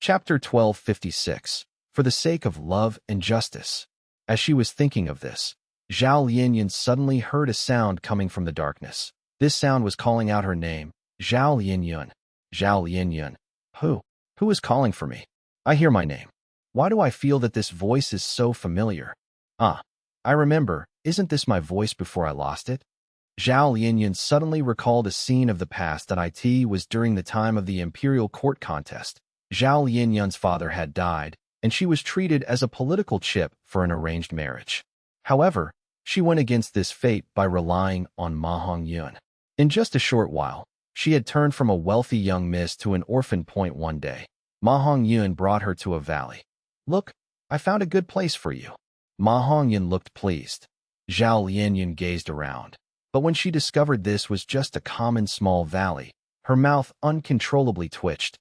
Chapter 1256. For the sake of love and justice. As she was thinking of this, Zhao Lianyan suddenly heard a sound coming from the darkness. This sound was calling out her name, Zhao Lianyan. Zhao Lianyan. Who? Who is calling for me? I hear my name. Why do I feel that this voice is so familiar? Ah, I remember, isn't this my voice before I lost it? Zhao Lianyan suddenly recalled a scene of the past that it was during the time of the imperial court contest. Zhao Lianyan's father had died, and she was treated as a political chip for an arranged marriage. However, she went against this fate by relying on Ma Hongyun. In just a short while, she had turned from a wealthy young miss to an orphan point one day. Ma Hongyun brought her to a valley. Look, I found a good place for you. Ma Hongyun looked pleased. Zhao Lianyan gazed around. But when she discovered this was just a common small valley, her mouth uncontrollably twitched.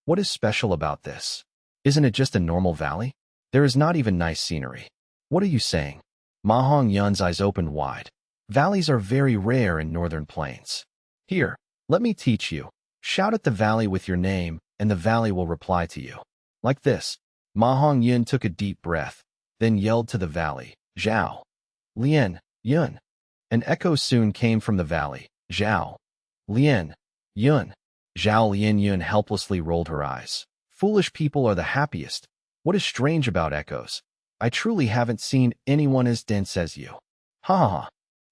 What is special about this? Isn't it just a normal valley? There is not even nice scenery. What are you saying? Ma Hongyun's eyes opened wide. Valleys are very rare in northern plains. Here, let me teach you. Shout at the valley with your name, and the valley will reply to you. Like this. Ma Hongyun took a deep breath, then yelled to the valley, Zhao Lian Yun. An echo soon came from the valley, Zhao Lian Yun. Zhao Lianyan helplessly rolled her eyes. Foolish people are the happiest. What is strange about echoes? I truly haven't seen anyone as dense as you. Ha ha ha.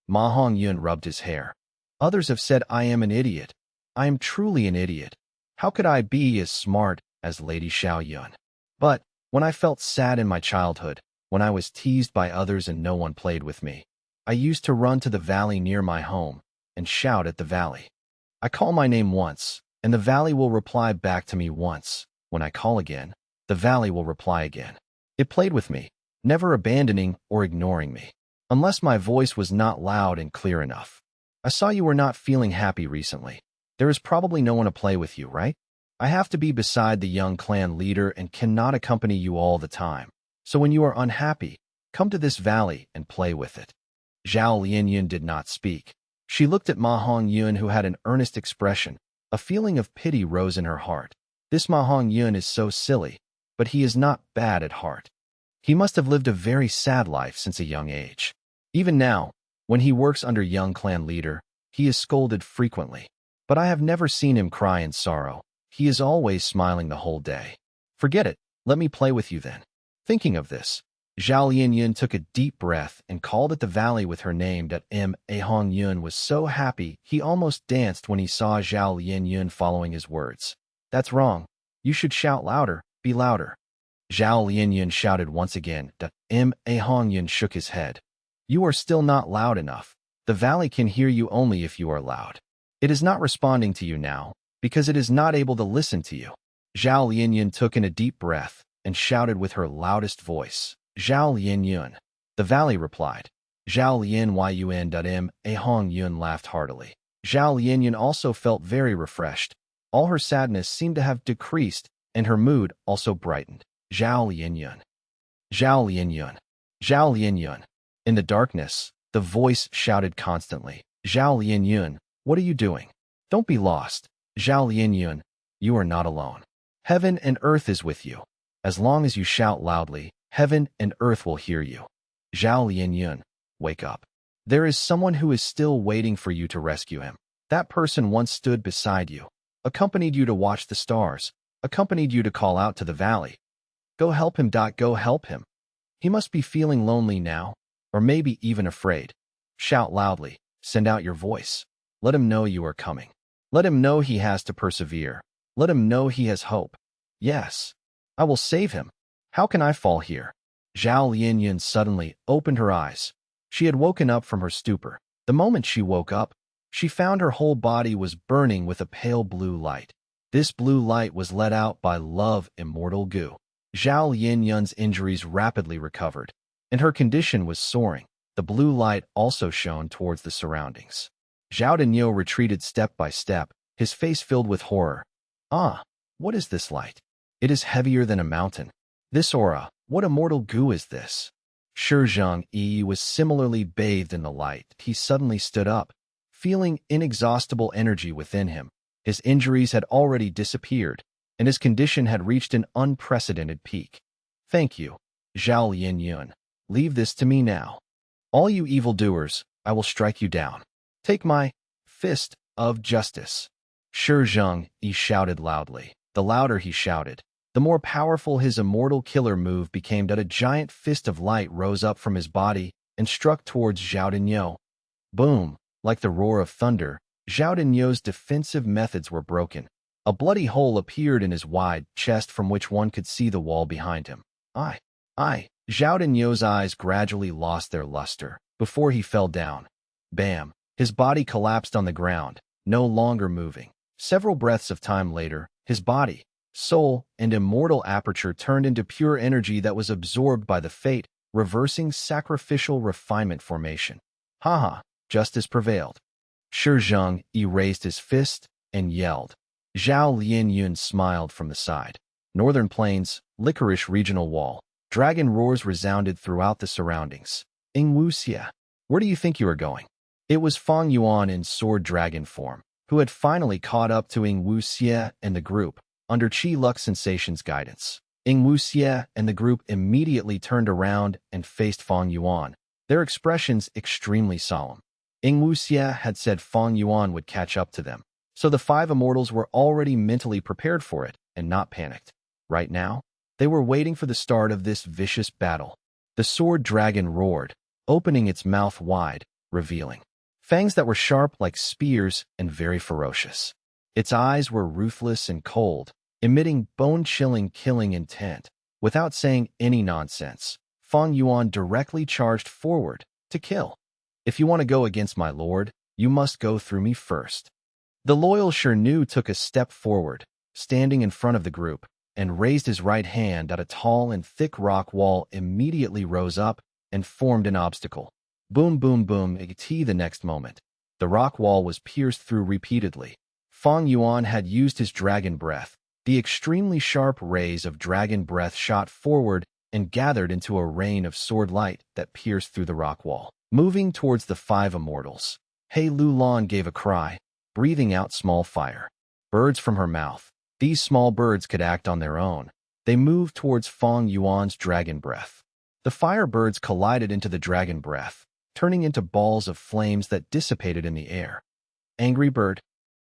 Ma Hongyun rubbed his hair. Others have said I am an idiot. I am truly an idiot. How could I be as smart as Lady Xiaoyun? But, when I felt sad in my childhood, when I was teased by others and no one played with me, I used to run to the valley near my home and shout at the valley. I call my name once, and the valley will reply back to me once. When I call again, the valley will reply again. It played with me, never abandoning or ignoring me, unless my voice was not loud and clear enough. I saw you were not feeling happy recently. There is probably no one to play with you, right? I have to be beside the young clan leader and cannot accompany you all the time. So when you are unhappy, come to this valley and play with it. Zhao Lianyan did not speak. She looked at Ma Hongyun, who had an earnest expression. A feeling of pity rose in her heart. This Ma Hongyun is so silly, but he is not bad at heart. He must have lived a very sad life since a young age. Even now, when he works under young clan leader, he is scolded frequently. But I have never seen him cry in sorrow. He is always smiling the whole day. Forget it, let me play with you then. Thinking of this, Zhao Lianyan took a deep breath and called at the valley with her name. Ma Hongyun was so happy he almost danced when he saw Zhao Lianyan following his words. That's wrong. You should shout louder, be louder. Zhao Lianyan shouted once again. Ma Hongyun shook his head. You are still not loud enough. The valley can hear you only if you are loud. It is not responding to you now, because it is not able to listen to you. Zhao Lianyan took in a deep breath and shouted with her loudest voice. Zhao Lianyan. The valley replied. Zhao Lianyun. Ma Hongyun laughed heartily. Zhao Lianyan also felt very refreshed. All her sadness seemed to have decreased, and her mood also brightened. Zhao Lianyan. Zhao Lianyan. Zhao Lianyan. In the darkness, the voice shouted constantly. Zhao Lianyan, what are you doing? Don't be lost. Zhao Lianyan, you are not alone. Heaven and earth is with you. As long as you shout loudly, heaven and earth will hear you. Zhao Lianyan, wake up. There is someone who is still waiting for you to rescue him. That person once stood beside you, accompanied you to watch the stars, accompanied you to call out to the valley. Go help him. Go help him. He must be feeling lonely now, or maybe even afraid. Shout loudly, send out your voice. Let him know you are coming. Let him know he has to persevere. Let him know he has hope. Yes, I will save him. How can I fall here? Zhao Lianyan suddenly opened her eyes. She had woken up from her stupor. The moment she woke up, she found her whole body was burning with a pale blue light. This blue light was let out by love, immortal Gu. Zhao Lianyan's injuries rapidly recovered, and her condition was soaring. The blue light also shone towards the surroundings. Zhao Denyo retreated step by step, his face filled with horror. Ah, what is this light? It is heavier than a mountain. This aura, what immortal Gu is this? Shizhang Yi was similarly bathed in the light. He suddenly stood up, feeling inexhaustible energy within him. His injuries had already disappeared, and his condition had reached an unprecedented peak. "Thank you, Zhao Lianyun. Leave this to me now. All you evildoers, I will strike you down. Take my fist of justice." "Shi Zheng," he shouted loudly. The louder he shouted, the more powerful his immortal killer move became. That a giant fist of light rose up from his body and struck towards Zhao Dinyo. Boom! Like the roar of thunder, Zhao Dinyo's defensive methods were broken. A bloody hole appeared in his wide chest from which one could see the wall behind him. I. Zhao Dinyo's eyes gradually lost their luster before he fell down. Bam! His body collapsed on the ground, no longer moving. Several breaths of time later, his body, soul, and immortal aperture turned into pure energy that was absorbed by the fate, reversing sacrificial refinement formation. Haha, justice prevailed. Shi Zheng raised his fist and yelled. Zhao Lianyun smiled from the side. Northern Plains, Licorice Regional Wall. Dragon roars resounded throughout the surroundings. "Xianxia, where do you think you are going?" It was Fang Yuan in sword dragon form, who had finally caught up to Xianxia and the group, under Qi Lux Sensation's guidance. Xianxia and the group immediately turned around and faced Fang Yuan, their expressions extremely solemn. Xianxia had said Fang Yuan would catch up to them, so the five immortals were already mentally prepared for it and not panicked. Right now, they were waiting for the start of this vicious battle. The sword dragon roared, opening its mouth wide, revealing fangs that were sharp like spears and very ferocious. Its eyes were ruthless and cold, emitting bone-chilling killing intent. Without saying any nonsense, Fang Yuan directly charged forward to kill. "If you want to go against my lord, you must go through me first." The loyal Shirnu took a step forward, standing in front of the group, and raised his right hand. At a tall and thick rock wall immediately rose up and formed an obstacle. Boom, boom, boom, the next moment. The rock wall was pierced through repeatedly. Fang Yuan had used his dragon breath. The extremely sharp rays of dragon breath shot forward and gathered into a rain of sword light that pierced through the rock wall. Moving towards the five immortals, He Lulan gave a cry, breathing out small fire. Birds from her mouth. These small birds could act on their own. They moved towards Fang Yuan's dragon breath. The fire birds collided into the dragon breath, turning into balls of flames that dissipated in the air. Angry bird.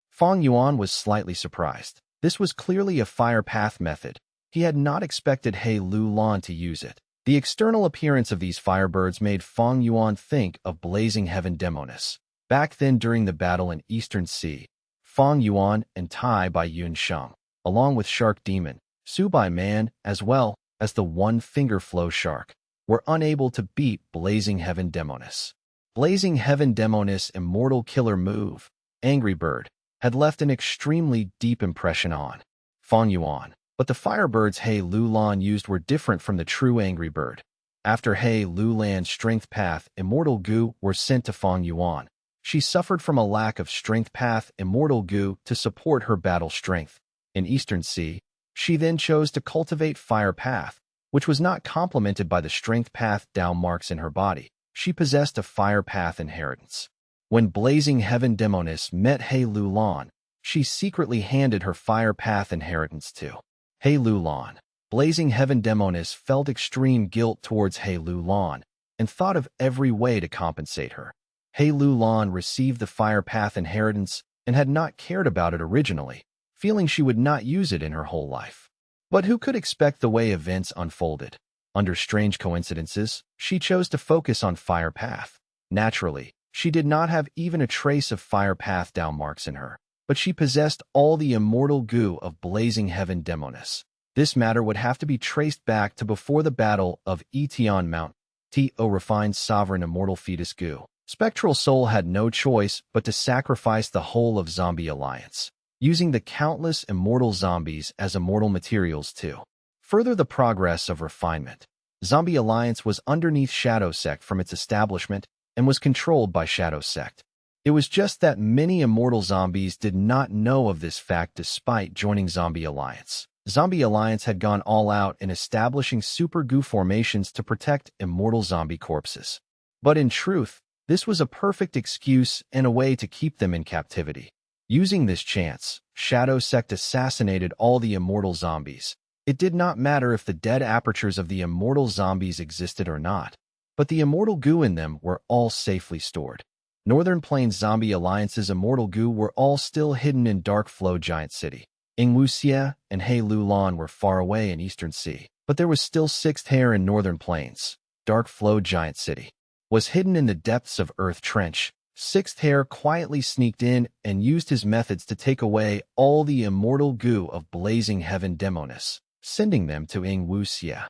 Fang Yuan was slightly surprised. This was clearly a fire path method. He had not expected He Lulan to use it. The external appearance of these firebirds made Fang Yuan think of blazing heaven demoness. Back then during the battle in Eastern Sea, Fang Yuan and Tai Bai Yun Sheng, along with Shark Demon, Su Bai Man, as well as the one-finger flow shark, were unable to beat Blazing Heaven Demoness. Blazing Heaven Demoness' immortal killer move, Angry Bird, had left an extremely deep impression on Fang Yuan. But the firebirds He Lulan used were different from the true Angry Bird. After He Lulan's strength path, Immortal Gu were sent to Fang Yuan. She suffered from a lack of strength path Immortal Gu to support her battle strength. In Eastern Sea, she then chose to cultivate Fire Path, which was not complemented by the strength path Dao marks in her body. She possessed a Fire Path inheritance. When Blazing Heaven Demoness met He Lulan, she secretly handed her Fire Path inheritance to He Lulan. Blazing Heaven Demoness felt extreme guilt towards He Lulan and thought of every way to compensate her. He Lulan received the Fire Path inheritance and had not cared about it originally, feeling she would not use it in her whole life. But who could expect the way events unfolded? Under strange coincidences, she chose to focus on Fire Path. Naturally, she did not have even a trace of Fire Path Dao marks in her, but she possessed all the immortal goo of Blazing Heaven Demoness. This matter would have to be traced back to before the Battle of Etion Mountain. T.O. refined sovereign immortal fetus goo. Spectral Soul had no choice but to sacrifice the whole of Zombie Alliance, using the countless immortal zombies as immortal materials to further the progress of refinement. Zombie Alliance was underneath Shadow Sect from its establishment and was controlled by Shadow Sect. It was just that many immortal zombies did not know of this fact despite joining Zombie Alliance. Zombie Alliance had gone all out in establishing super goo formations to protect immortal zombie corpses. But in truth, this was a perfect excuse and a way to keep them in captivity. Using this chance, Shadow Sect assassinated all the immortal zombies. It did not matter if the dead apertures of the immortal zombies existed or not, but the immortal goo in them were all safely stored. Northern Plains Zombie Alliance's immortal goo were all still hidden in Dark Flow Giant City. Yingwuxia and He Lulan were far away in Eastern Sea, but there was still Sixth Hair in Northern Plains. Dark Flow Giant City was hidden in the depths of Earth Trench. Sixth Hair quietly sneaked in and used his methods to take away all the immortal goo of Blazing Heaven Demonis, sending them to Yingwuxia.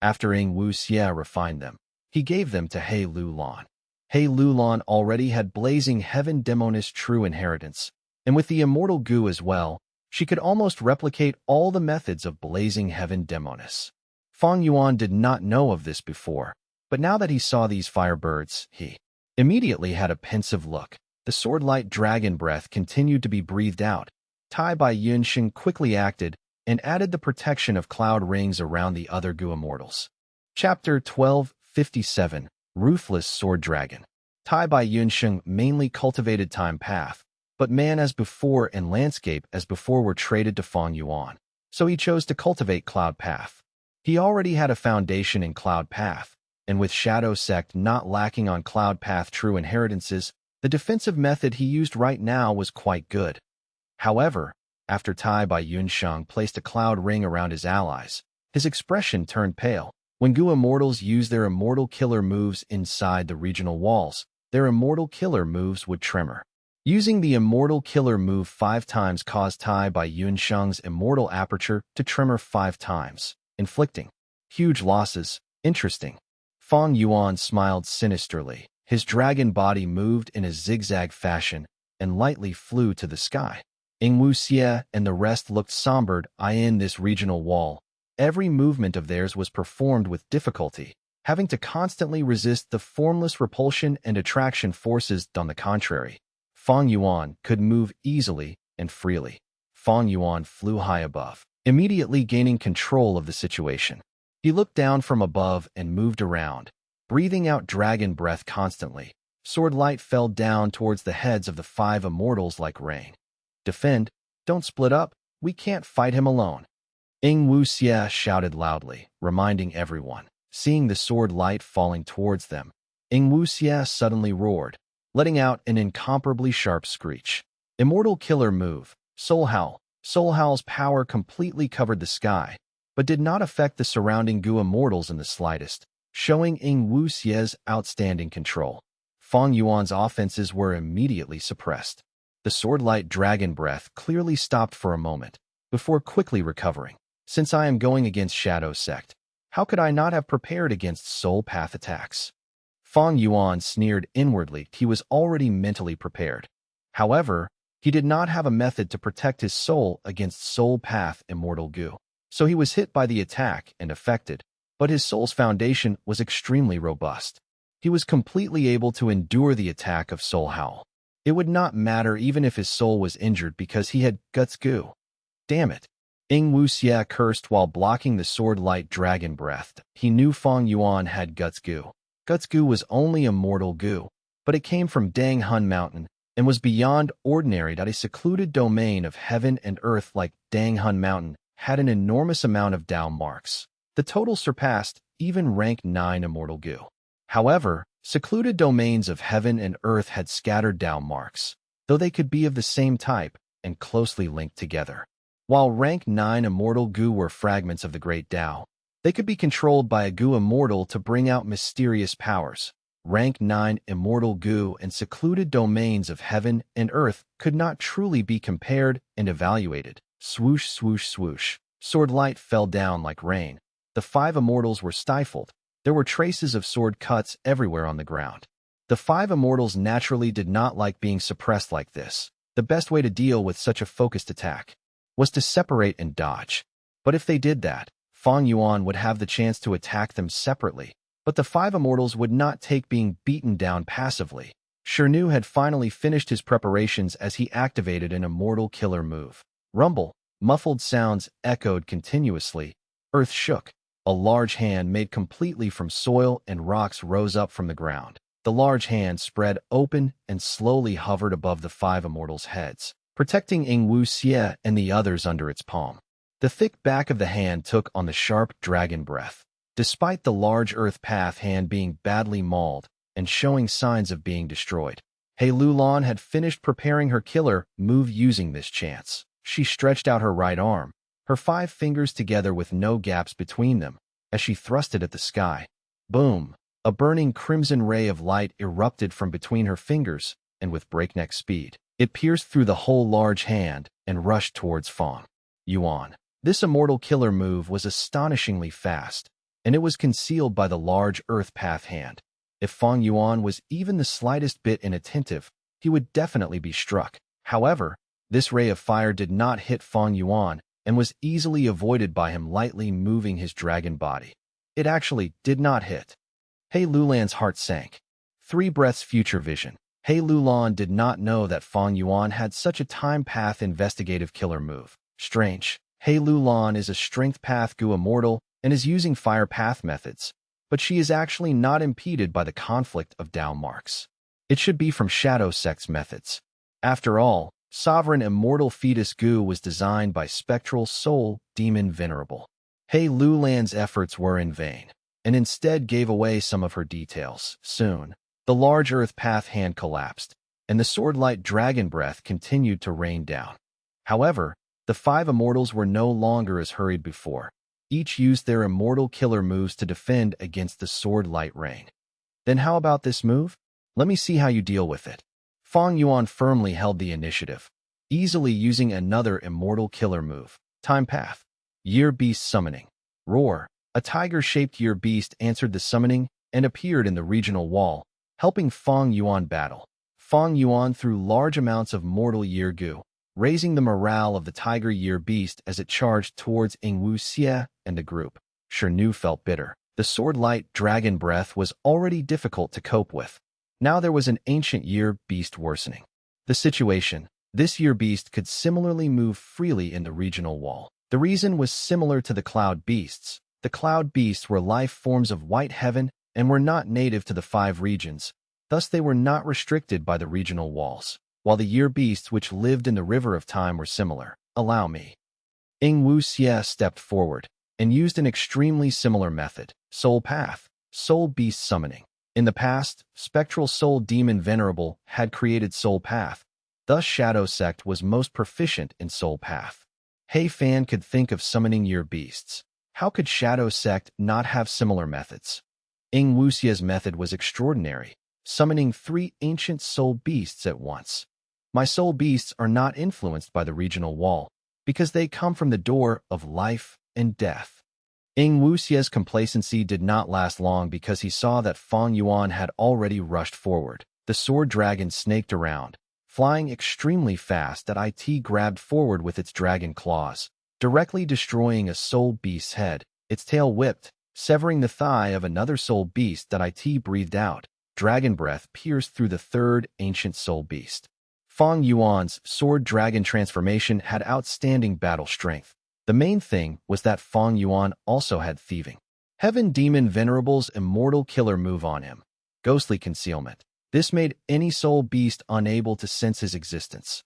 After Yingwuxia refined them, he gave them to He Lulan. He Lulan already had Blazing Heaven Demonis' true inheritance, and with the immortal goo as well, she could almost replicate all the methods of Blazing Heaven Demonis. Fang Yuan did not know of this before, but now that he saw these firebirds, he immediately had a pensive look. The sword-light dragon breath continued to be breathed out. Tai Bai Yunsheng quickly acted and added the protection of cloud rings around the other goo immortals. Chapter 1257 Ruthless Sword Dragon. Tai Bai Yunsheng mainly cultivated Time Path, but man as before and landscape as before were traded to Fang Yuan, so he chose to cultivate Cloud Path. He already had a foundation in Cloud Path, and with Shadow Sect not lacking on Cloud Path true inheritances, the defensive method he used right now was quite good. However, after Tai Bai Yunsheng placed a cloud ring around his allies, his expression turned pale. When goo immortals use their immortal killer moves inside the regional walls, their immortal killer moves would tremor. Using the immortal killer move 5 times caused Tai Bai Yunsheng's immortal aperture to tremor 5 times, inflicting huge losses. Interesting. Fang Yuan smiled sinisterly. His dragon body moved in a zigzag fashion and lightly flew to the sky. Yingwuxia and the rest looked sombered in this regional wall. Every movement of theirs was performed with difficulty, having to constantly resist the formless repulsion and attraction forces. On the contrary, Fang Yuan could move easily and freely. Fang Yuan flew high above, immediately gaining control of the situation. He looked down from above and moved around, breathing out dragon breath constantly. Sword light fell down towards the heads of the 5 immortals like rain. Defend, don't split up, we can't fight him alone. Yingwuxia shouted loudly, reminding everyone. Seeing the sword light falling towards them, Yingwuxia suddenly roared, letting out an incomparably sharp screech. Immortal killer move, Soul Howl. Soul Howl's power completely covered the sky, but did not affect the surrounding goo immortals in the slightest, showing Yingwuxia's outstanding control. Fang Yuan's offenses were immediately suppressed. The sword-light dragon breath clearly stopped for a moment, before quickly recovering. Since I am going against Shadow Sect, how could I not have prepared against soul path attacks? Fang Yuan sneered inwardly. He was already mentally prepared. However, he did not have a method to protect his soul against soul path immortal goo. So he was hit by the attack and affected, but his soul's foundation was extremely robust. He was completely able to endure the attack of Soul Howl. It would not matter even if his soul was injured because he had Guts Goo. Damn it. Yingwuxia cursed while blocking the sword-light dragon breath. He knew Fang Yuan had Guts Goo. Guts Goo was only immortal goo, but it came from Dang Hun Mountain and was beyond ordinary. A secluded domain of heaven and earth like Dang Hun Mountain had an enormous amount of Dao marks. The total surpassed even rank 9 immortal goo. However, secluded domains of heaven and earth had scattered Dao marks, though they could be of the same type and closely linked together. While rank 9 immortal goo were fragments of the great Dao, they could be controlled by a goo immortal to bring out mysterious powers. Rank 9 immortal goo and secluded domains of heaven and earth could not truly be compared and evaluated. Swoosh, swoosh, swoosh. Sword light fell down like rain. The 5 immortals were stifled. There were traces of sword cuts everywhere on the ground. The 5 immortals naturally did not like being suppressed like this. The best way to deal with such a focused attack was to separate and dodge. But if they did that, Fang Yuan would have the chance to attack them separately. But the 5 immortals would not take being beaten down passively. Shirnu had finally finished his preparations as he activated an immortal killer move. Rumble, muffled sounds echoed continuously. Earth shook. A large hand made completely from soil and rocks rose up from the ground. The large hand spread open and slowly hovered above the 5 immortals' heads. protecting xianxia and the others under its palm. The thick back of the hand took on the sharp dragon breath. Despite the large earth path hand being badly mauled and showing signs of being destroyed, He Lulan had finished preparing her killer move using this chance. She stretched out her right arm, her 5 fingers together with no gaps between them, as she thrust it at the sky. Boom! A burning crimson ray of light erupted from between her fingers, and with breakneck speed, it pierced through the whole large hand and rushed towards Fang Yuan. This immortal killer move was astonishingly fast, and it was concealed by the large earth path hand. If Fang Yuan was even the slightest bit inattentive, he would definitely be struck. However, this ray of fire did not hit Fang Yuan and was easily avoided by him lightly moving his dragon body. It actually did not hit. He Lulan's heart sank. 3 breaths future vision. He Lulan did not know that Fang Yuan had such a time path investigative killer move. Strange. He Lulan is a strength path Gu immortal and is using fire path methods, but she is actually not impeded by the conflict of Dao marks. It should be from Shadow Sect's methods. After all, sovereign immortal fetus Gu was designed by spectral soul demon venerable. He Lulan's efforts were in vain, and instead gave away some of her details. Soon, the large earth path hand collapsed, and the sword-light dragon breath continued to rain down. However, the 5 immortals were no longer as hurried before. Each used their immortal killer moves to defend against the sword-light rain. Then how about this move? Let me see how you deal with it. Fang Yuan firmly held the initiative, easily using another immortal killer move. Time path. Year Beast summoning. Roar. A tiger-shaped year beast answered the summoning and appeared in the regional wall, helping Fang Yuan battle. Fang Yuan threw large amounts of mortal year gu, raising the morale of the tiger year beast as it charged towards xianxia and the group. Shirnu felt bitter. The sword-light dragon breath was already difficult to cope with. Now there was an ancient year beast worsening the situation. This year beast could similarly move freely in the regional wall. The reason was similar to the cloud beasts. The cloud beasts were life forms of white heaven and were not native to the 5 regions, thus they were not restricted by the regional walls, while the year beasts which lived in the river of time were similar. Allow me. Xianxia stepped forward and used an extremely similar method, soul path, soul beast summoning. In the past, spectral soul demon venerable had created soul path, thus Shadow Sect was most proficient in soul path. He Fan could think of summoning year beasts. How could Shadow Sect not have similar methods? Xianxia's method was extraordinary, summoning 3 ancient soul beasts at once. My soul beasts are not influenced by the regional wall, because they come from the door of life and death. Xianxia's complacency did not last long because he saw that Fang Yuan had already rushed forward. The sword dragon snaked around, flying extremely fast that it grabbed forward with its dragon claws, directly destroying a soul beast's head. Its tail whipped, severing the thigh of another soul beast that it breathed out. Dragon breath pierced through the 3rd ancient soul beast. Fang Yuan's sword dragon transformation had outstanding battle strength. The main thing was that Fang Yuan also had thieving. Heaven Demon Venerable's immortal killer move on him. Ghostly concealment. This made any soul beast unable to sense his existence.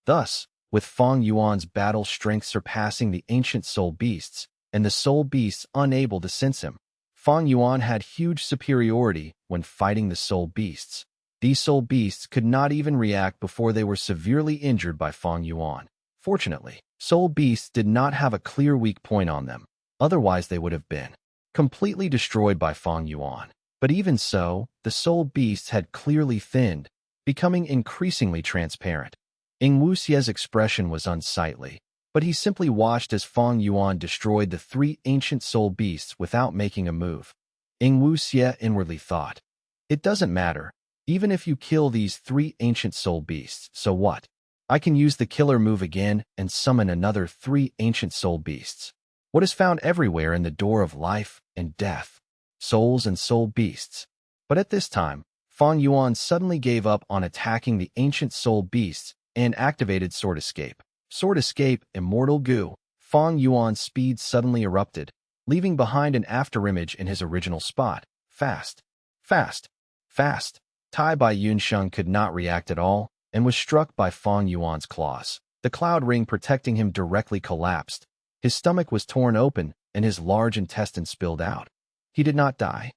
Thus, with Fang Yuan's battle strength surpassing the ancient soul beasts, and the soul beasts unable to sense him, Fang Yuan had huge superiority when fighting the soul beasts. These soul beasts could not even react before they were severely injured by Fang Yuan. Fortunately, soul beasts did not have a clear weak point on them, otherwise they would have been completely destroyed by Fang Yuan. But even so, the soul beasts had clearly thinned, becoming increasingly transparent. Xianxia's expression was unsightly, but he simply watched as Fang Yuan destroyed the 3 ancient soul beasts without making a move. Xianxia inwardly thought, it doesn't matter, even if you kill these 3 ancient soul beasts, so what? I can use the killer move again and summon another 3 ancient soul beasts. What is found everywhere in the door of life and death? Souls and soul beasts. But at this time, Fang Yuan suddenly gave up on attacking the ancient soul beasts and activated Sword Escape. Sword Escape, Immortal Gu. Fang Yuan's speed suddenly erupted, leaving behind an afterimage in his original spot. Fast. Fast. Fast. Tai Bai Yunsheng could not react at all, and was struck by Fang Yuan's claws. The cloud ring protecting him directly collapsed. His stomach was torn open, and his large intestine spilled out. He did not die.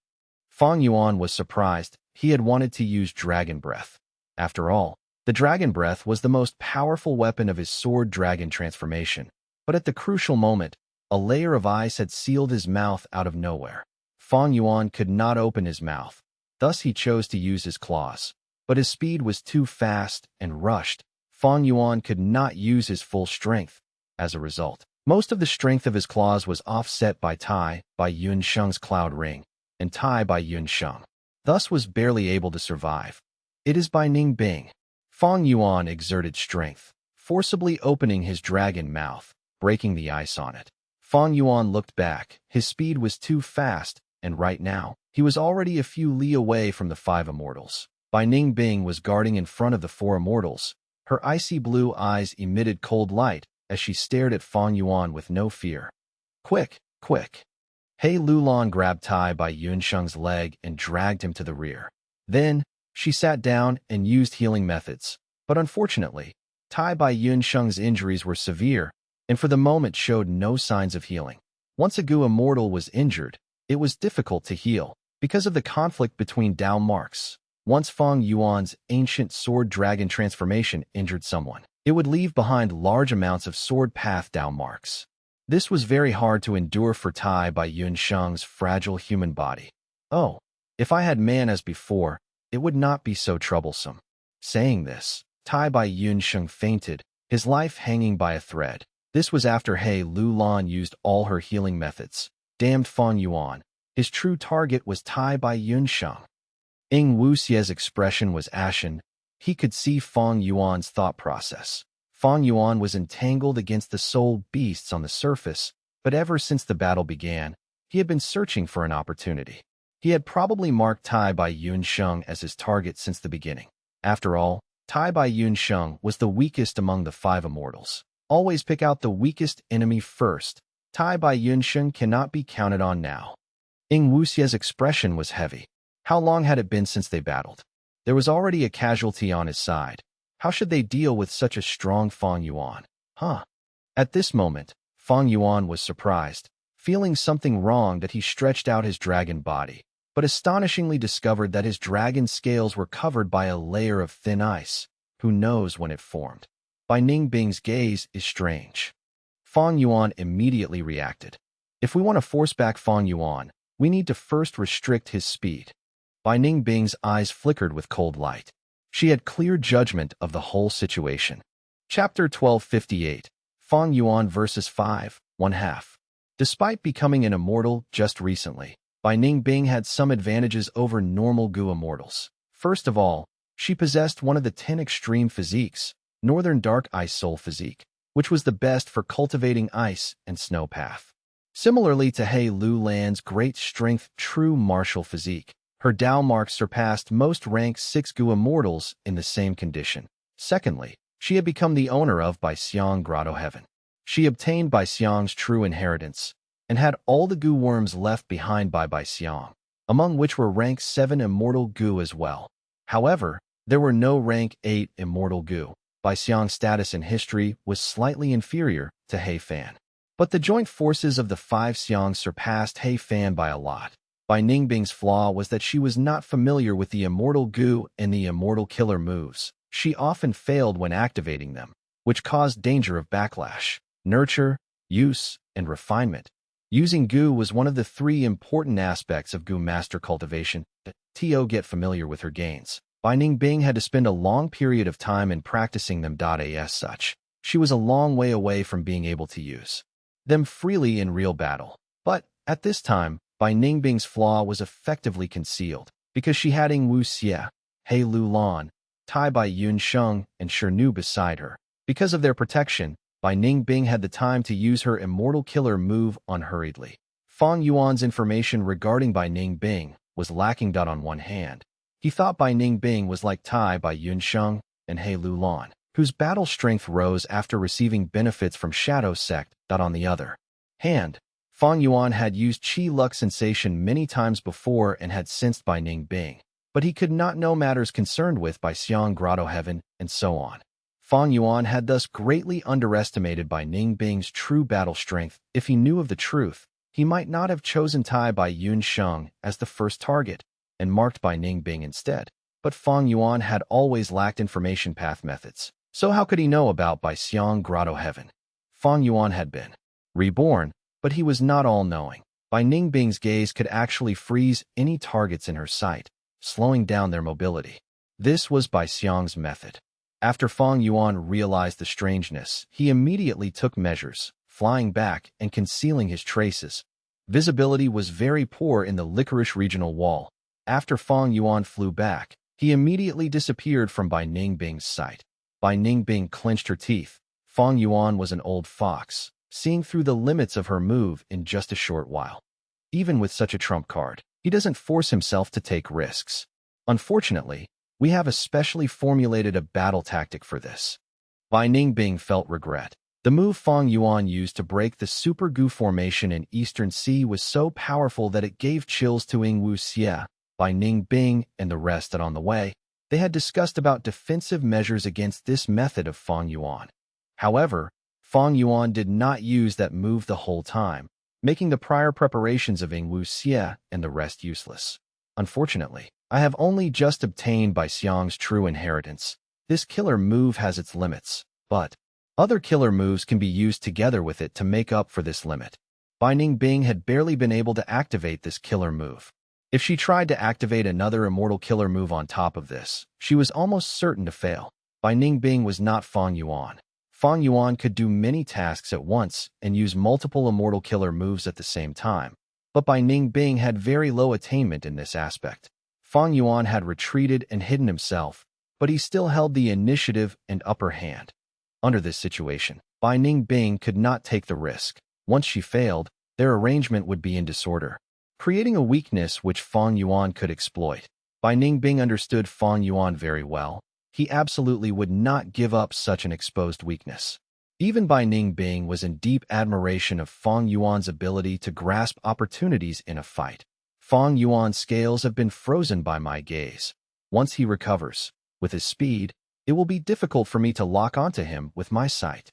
Fang Yuan was surprised. He had wanted to use dragon breath. After all, the dragon breath was the most powerful weapon of his sword dragon transformation. But at the crucial moment, a layer of ice had sealed his mouth out of nowhere. Fang Yuan could not open his mouth. Thus he chose to use his claws. But his speed was too fast and rushed. Fang Yuan could not use his full strength. As a result, most of the strength of his claws was offset by Tai by Yun Sheng's cloud ring, and Tai by Yun Sheng. Thus was barely able to survive. It is by Ning Bing. Fang Yuan exerted strength, forcibly opening his dragon mouth, breaking the ice on it. Fang Yuan looked back. His speed was too fast, and right now, he was already a few li away from the 5 immortals. Bai Ning Bing was guarding in front of the 4 immortals. Her icy blue eyes emitted cold light as she stared at Fang Yuan with no fear. Quick, quick. He Lulan grabbed Tai by Yun Sheng's leg and dragged him to the rear. Then, she sat down and used healing methods. But unfortunately, Tai by Yun Sheng's injuries were severe, and for the moment showed no signs of healing. Once a Gu immortal was injured, it was difficult to heal, because of the conflict between Dao marks. Once Fang Yuan's ancient sword dragon transformation injured someone, it would leave behind large amounts of sword path Dao marks. This was very hard to endure for Tai by Yun Sheng's fragile human body. Oh, if I had man as before, it would not be so troublesome. Saying this, Tai by Yun Sheng fainted, his life hanging by a thread. This was after He Lulan used all her healing methods. Damned Fang Yuan. His true target was Tai by Yun Sheng. Ying Wuxie's expression was ashen. He could see Fang Yuan's thought process. Fang Yuan was entangled against the soul beasts on the surface, but ever since the battle began, he had been searching for an opportunity. He had probably marked Tai by Yun Sheng as his target since the beginning. After all, Tai by Yun Sheng was the weakest among the 5 immortals. Always pick out the weakest enemy first. Tai by Yun Sheng cannot be counted on now. Ying Wuxie's expression was heavy. How long had it been since they battled? There was already a casualty on his side. How should they deal with such a strong Fang Yuan? At this moment, Fang Yuan was surprised, feeling something wrong that he stretched out his dragon body, but astonishingly discovered that his dragon scales were covered by a layer of thin ice. Who knows when it formed? Bai Ning Bing's gaze is strange. Fang Yuan immediately reacted. If we want to force back Fang Yuan, we need to first restrict his speed. Bai Ning Bing's eyes flickered with cold light. She had clear judgment of the whole situation. Chapter 1258, Fang Yuan vs. 5, 1/2. Despite becoming an immortal just recently, Bai Ning Bing had some advantages over normal Gu immortals. First of all, she possessed one of the 10 extreme physiques, Northern Dark Ice Soul physique, which was the best for cultivating ice and snow path. Similarly to He Lulan's great strength true martial physique, her Dao marks surpassed most rank 6 Gu immortals in the same condition. Secondly, she had become the owner of Bai Xiang Grotto Heaven. She obtained Bai Xiang's true inheritance, and had all the Gu worms left behind by Bai Xiang, among which were rank 7 immortal Gu as well. However, there were no rank 8 immortal Gu. Bai Xiang's status in history was slightly inferior to He Fan. But the joint forces of the 5 Xiang surpassed He Fan by a lot. Bai Ning Bing's flaw was that she was not familiar with the immortal Gu and the immortal killer moves. She often failed when activating them, which caused danger of backlash. Nurture, use, and refinement. Using Gu was one of the 3 important aspects of Gu master cultivation. To get familiar with her gains, Bai Ning Bing had to spend a long period of time in practicing them. As such, she was a long way away from being able to use them freely in real battle. But, at this time, Bai Ning Bing's flaw was effectively concealed, because she had Ying Wuxie, He Lulan, Tai by Yun Sheng, and Shenu beside her. Because of their protection, Bai Ning Bing had the time to use her immortal killer move unhurriedly. Fang Yuan's information regarding Bai Ning Bing was lacking. On one hand, he thought Bai Ning Bing was like Tai by Yun Sheng and He Lulan, whose battle strength rose after receiving benefits from Shadow Sect. On the other hand, Fang Yuan had used Qi Luck sensation many times before and had sensed Bai Ning Bing. but he could not know matters concerned with by Xiang Grotto Heaven, and so on. Fang Yuan had thus greatly underestimated Bai Ningbing's true battle strength. If he knew of the truth, he might not have chosen Tai Bai Yun Sheng as the first target, and marked Bai Ningbing instead. But Fang Yuan had always lacked information path methods. So how could he know about Bai Xiang Grotto Heaven? Fang Yuan had been reborn, but he was not all-knowing. Bai Ningbing's gaze could actually freeze any targets in her sight, slowing down their mobility. This was Bai Xiang's method. After Fang Yuan realized the strangeness, he immediately took measures, flying back and concealing his traces. Visibility was very poor in the Licorice Regional Wall. After Fang Yuan flew back, he immediately disappeared from Bai Ningbing's sight. Bai Ningbing clenched her teeth. Fang Yuan was an old fox, seeing through the limits of her move in just a short while. Even with such a trump card, he doesn't force himself to take risks. Unfortunately, we have especially formulated a battle tactic for this. Bai Ningbing felt regret. The move Fang Yuan used to break the Super Gu formation in Eastern Sea was so powerful that it gave chills to xianxia, Bai Ningbing, and the rest. That on the way, they had discussed about defensive measures against this method of Fang Yuan. However, Fang Yuan did not use that move the whole time, making the prior preparations of xianxia and the rest useless. Unfortunately, I have only just obtained Bai Xiang's true inheritance. This killer move has its limits, but other killer moves can be used together with it to make up for this limit. Bai Ningbing had barely been able to activate this killer move. If she tried to activate another immortal killer move on top of this, she was almost certain to fail. Bai Ningbing was not Fang Yuan. Fang Yuan could do many tasks at once and use multiple immortal killer moves at the same time, but Bai Ningbing had very low attainment in this aspect. Fang Yuan had retreated and hidden himself, but he still held the initiative and upper hand. Under this situation, Bai Ningbing could not take the risk. Once she failed, their arrangement would be in disorder, creating a weakness which Fang Yuan could exploit. Bai Ningbing understood Fang Yuan very well. He absolutely would not give up such an exposed weakness. Even Bai Ningbing was in deep admiration of Fang Yuan's ability to grasp opportunities in a fight. Fang Yuan's scales have been frozen by my gaze. Once he recovers, with his speed, it will be difficult for me to lock onto him with my sight.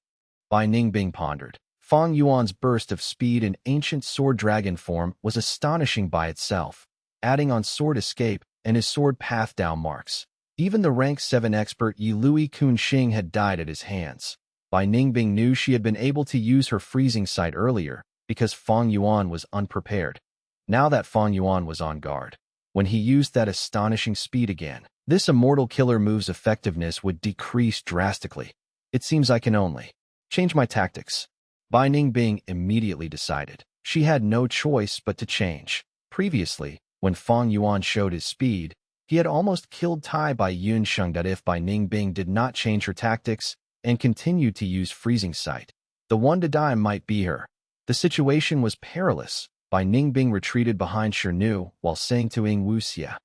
Bai Ningbing pondered. Fang Yuan's burst of speed in ancient sword dragon form was astonishing by itself, adding on sword escape and his sword path down marks. Even the rank 7 expert Yi Lui Kunxing had died at his hands. Bai Ningbing knew she had been able to use her freezing sight earlier because Fang Yuan was unprepared. Now that Fang Yuan was on guard, when he used that astonishing speed again, this immortal killer move's effectiveness would decrease drastically. It seems I can only change my tactics. Bai Ningbing immediately decided. She had no choice but to change. Previously, when Fang Yuan showed his speed, he had almost killed Tai Bai Yun Sheng. That if Bai Ningbing did not change her tactics and continued to use freezing sight, the one to die might be her. The situation was perilous. Bai Ningbing retreated behind Shirnu while saying to xianxia,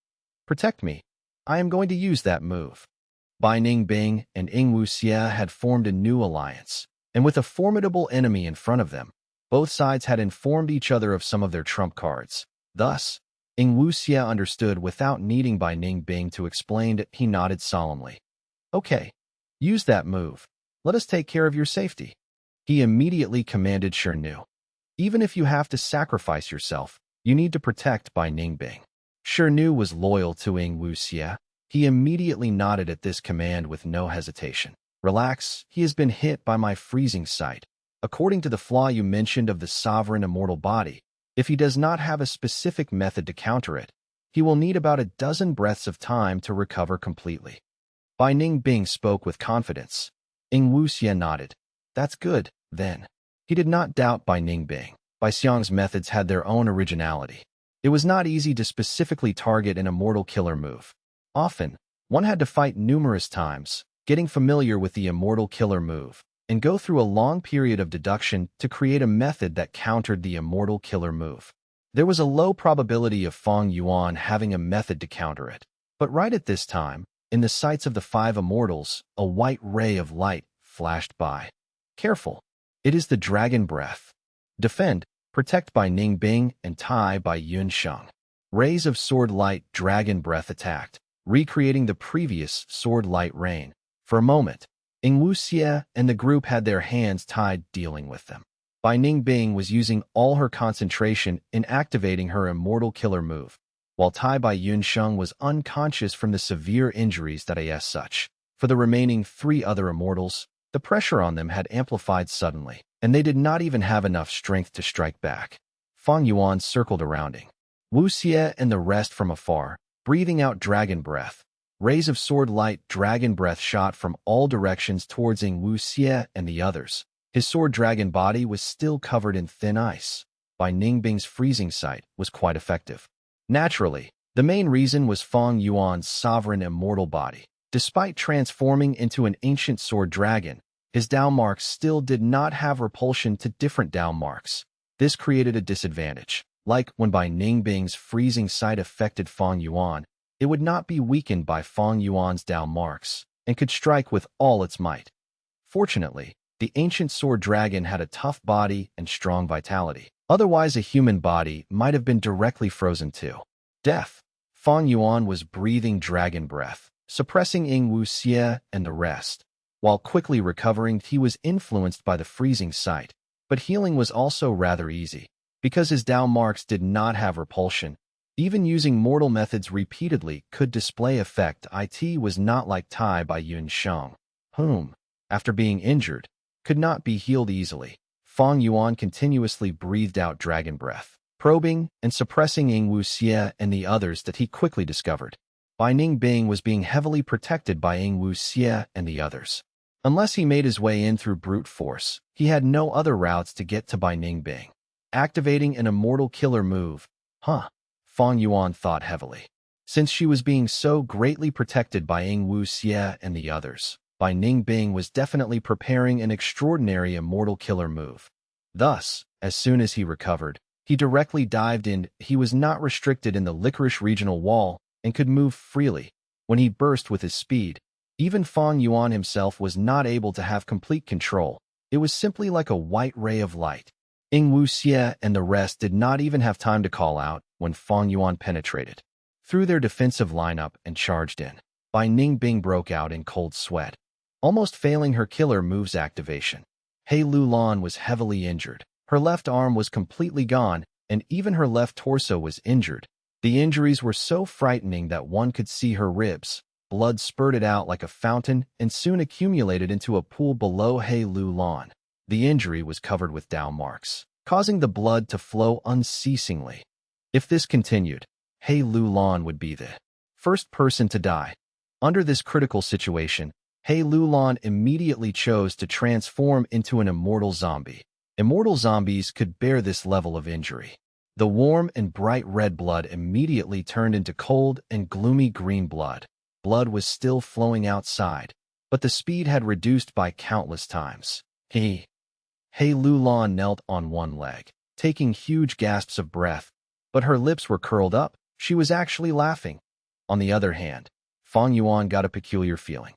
"Protect me. I am going to use that move." Bai Ningbing and xianxia had formed a new alliance, and with a formidable enemy in front of them, both sides had informed each other of some of their trump cards. Thus, xianxia understood without needing Bai Ningbing to explain it. He nodded solemnly. "Okay, use that move. Let us take care of your safety." He immediately commanded Shirnu. "Even if you have to sacrifice yourself, you need to protect Bai Ningbing." Shirnu was loyal to xianxia. He immediately nodded at this command with no hesitation. "Relax, he has been hit by my freezing sight. According to the flaw you mentioned of the sovereign immortal body, if he does not have a specific method to counter it, he will need about a dozen breaths of time to recover completely." Bai Ningbing spoke with confidence. xianxia nodded. "That's good, then." He did not doubt Bai Ningbing. Bai Xiang's methods had their own originality. It was not easy to specifically target an immortal killer move. Often, one had to fight numerous times, getting familiar with the immortal killer move, and go through a long period of deduction to create a method that countered the immortal killer move. There was a low probability of Fang Yuan having a method to counter it. But right at this time, in the sights of the 5 immortals, a white ray of light flashed by. "Careful. It is the dragon breath. Defend, protect Bai Ningbing and Tai Bai Yun Sheng." Rays of sword light dragon breath attacked, recreating the previous sword light rain. For a moment, xianxia and the group had their hands tied dealing with them. Bai Ningbing was using all her concentration in activating her immortal killer move, while Tai Bai Yunsheng was unconscious from the severe injuries that as such. For the remaining 3 other immortals, the pressure on them had amplified suddenly, and they did not even have enough strength to strike back. Fang Yuan circled around Wu Xie and the rest from afar, breathing out dragon breath. Rays of sword light dragon breath shot from all directions towards Wu Xie and the others. His sword dragon body was still covered in thin ice. Bai Ningbing's freezing sight was quite effective. Naturally, the main reason was Fang Yuan's sovereign immortal body. Despite transforming into an ancient sword dragon, his Dao marks still did not have repulsion to different Dao marks. This created a disadvantage. Like when Bai Ningbing's freezing sight affected Fang Yuan, it would not be weakened by Fang Yuan's Dao marks, and could strike with all its might. Fortunately, the ancient sword dragon had a tough body and strong vitality. Otherwise, a human body might have been directly frozen to death. Fang Yuan was breathing dragon breath, suppressing Wu Xie and the rest. While quickly recovering, he was influenced by the freezing sight, but healing was also rather easy. Because his Dao marks did not have repulsion, even using mortal methods repeatedly could display effect. It was not like Tai Bai Yunsheng, whom, after being injured, could not be healed easily. Fang Yuan continuously breathed out dragon breath, probing and suppressing Wu Xie and the others that he quickly discovered. Bai Ningbing was being heavily protected by Wu Xie and the others. Unless he made his way in through brute force, he had no other routes to get to Bai Ningbing. Activating an immortal killer move, Fang Yuan thought heavily. Since she was being so greatly protected by Wu Xie and the others, Bai Ningbing was definitely preparing an extraordinary immortal killer move. Thus, as soon as he recovered, he directly dived in. He was not restricted in the Licorice regional wall and could move freely. When he burst with his speed, even Fang Yuan himself was not able to have complete control. It was simply like a white ray of light. Wu Xie and the rest did not even have time to call out when Fang Yuan penetrated through their defensive lineup and charged in. Bai Ningbing broke out in cold sweat, almost failing her killer move's activation. Hei Lulan was heavily injured. Her left arm was completely gone, and even her left torso was injured. The injuries were so frightening that one could see her ribs. Blood spurted out like a fountain and soon accumulated into a pool below Hei Lulan. The injury was covered with Dao marks, causing the blood to flow unceasingly. If this continued, Hei Lulan would be the first person to die. Under this critical situation, Hei Lulan immediately chose to transform into an immortal zombie. Immortal zombies could bear this level of injury. The warm and bright red blood immediately turned into cold and gloomy green blood. Blood was still flowing outside, but the speed had reduced by countless times. Hei Lulan knelt on one leg, taking huge gasps of breath, but her lips were curled up. She was actually laughing. On the other hand, Fang Yuan got a peculiar feeling.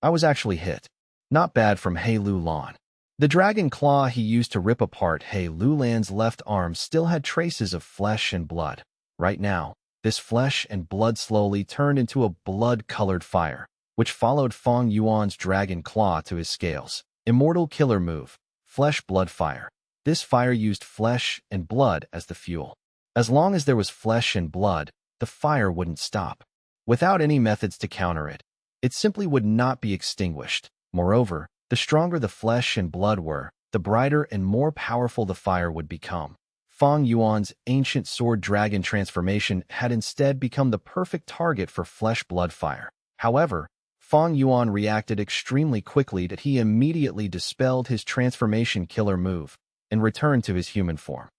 I was actually hit. Not bad from Hei Lulan. The dragon claw he used to rip apart Hei Lulan's left arm still had traces of flesh and blood. Right now, this flesh and blood slowly turned into a blood-colored fire, which followed Fang Yuan's dragon claw to his scales. Immortal killer move, flesh blood fire. This fire used flesh and blood as the fuel. As long as there was flesh and blood, the fire wouldn't stop. Without any methods to counter it, it simply would not be extinguished. Moreover, the stronger the flesh and blood were, the brighter and more powerful the fire would become. Fang Yuan's ancient sword dragon transformation had instead become the perfect target for flesh blood fire. However, Fang Yuan reacted extremely quickly that he immediately dispelled his transformation killer move and returned to his human form.